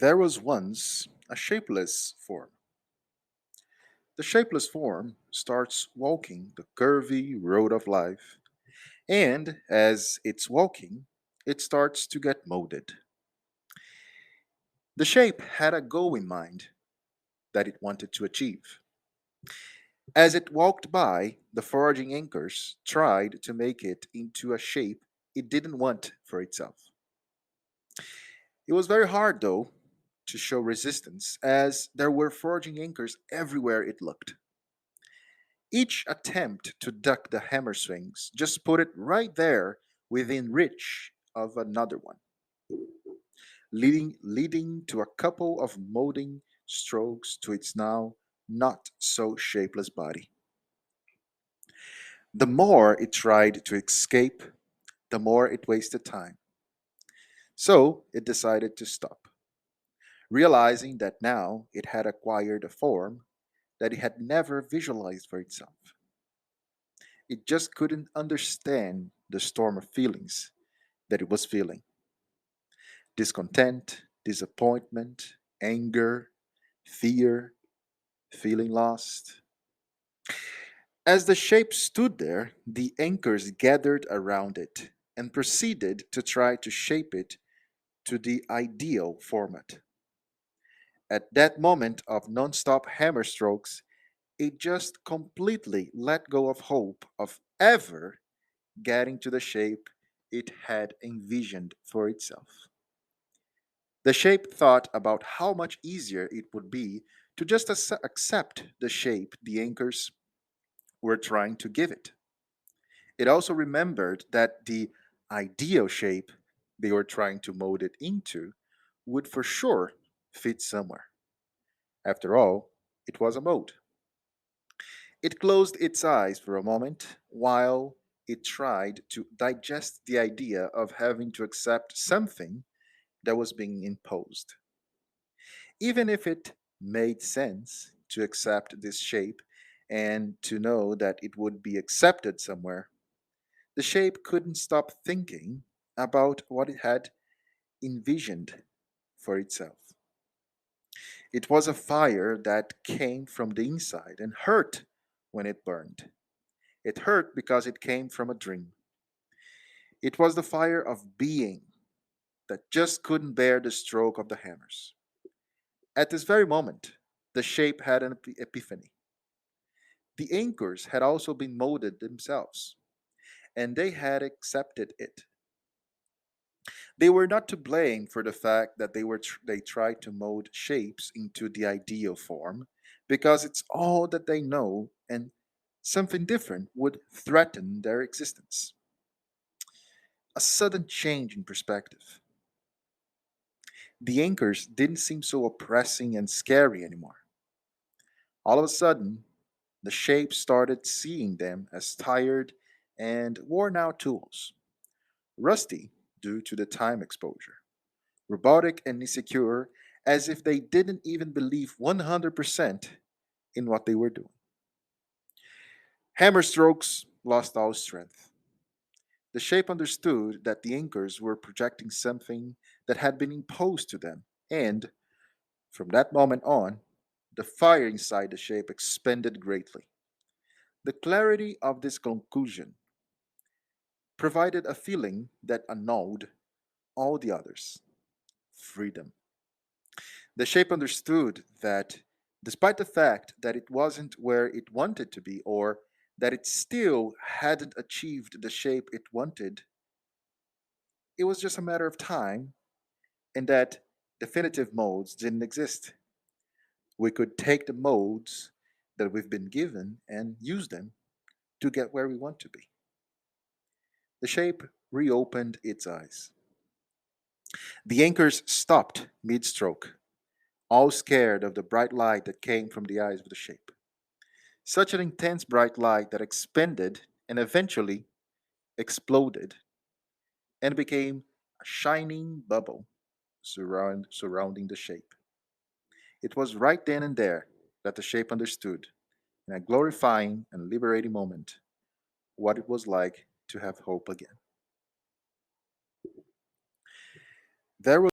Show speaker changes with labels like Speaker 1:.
Speaker 1: There was once a shapeless form. The shapeless form starts walking the curvy road of life, and as it's walking, it starts to get molded. The shape had a goal in mind that it wanted to achieve. As it walked by, the foraging anchors tried to make it into a shape it didn't want for itself. It was very hard, though, to show resistance, as there were foraging anchors everywhere it looked. Each attempt to duck the hammer swings just put it right there within reach of another one, leading to a couple of molding strokes to its now not so shapeless body. The more it tried to escape, the more it wasted time. So it decided to stop, realizing that now it had acquired a form that it had never visualized for itself. It just couldn't understand the storm of feelings that it was feeling: discontent, disappointment, anger, fear, feeling lost. As the shape stood there, the anchors gathered around it and proceeded to try to shape it to the ideal format. At that moment of non-stop hammer strokes, it just completely let go of hope of ever getting to the shape it had envisioned for itself. The shape thought about how much easier it would be to just accept the shape the anchors were trying to give it. It also remembered that the ideal shape they were trying to mold it into would for sure fit somewhere. After all, it was a mold. It closed its eyes for a moment while it tried to digest the idea of having to accept something that was being imposed. Even if it made sense to accept this shape and to know that it would be accepted somewhere, the shape couldn't stop thinking about what it had envisioned for itself. It was a fire that came from the inside and hurt when it burned. It hurt because it came from a dream. It was the fire of being that just couldn't bear the stroke of the hammers. At this very moment, the shape had an epiphany. The anchors had also been molded themselves, and they had accepted it. They were not to blame for the fact that they tried to mold shapes into the ideal form, because it's all that they know, and something different would threaten their existence. A sudden change in perspective. The anchors didn't seem so oppressing and scary anymore. All of a sudden, the shape started seeing them as tired and worn out tools, rusty due to the time exposure, robotic and insecure, as if they didn't even believe 100% in what they were doing. Hammer strokes lost all strength. The shape understood that the anchors were projecting something that had been imposed to them, and from that moment on, the fire inside the shape expanded greatly. The clarity of this conclusion provided a feeling that annulled all the others: freedom. The shape understood that despite the fact that it wasn't where it wanted to be, or that it still hadn't achieved the shape it wanted, it was just a matter of time, and that definitive modes didn't exist. We could take the modes that we've been given and use them to get where we want to be. The shape reopened its eyes. The anchors stopped mid stroke, all scared of the bright light that came from the eyes of the shape. Such an intense bright light that expanded and eventually exploded and became a shining bubble surrounding the shape. It was right then and there that the shape understood, in a glorifying and liberating moment, what it was like to have hope again. There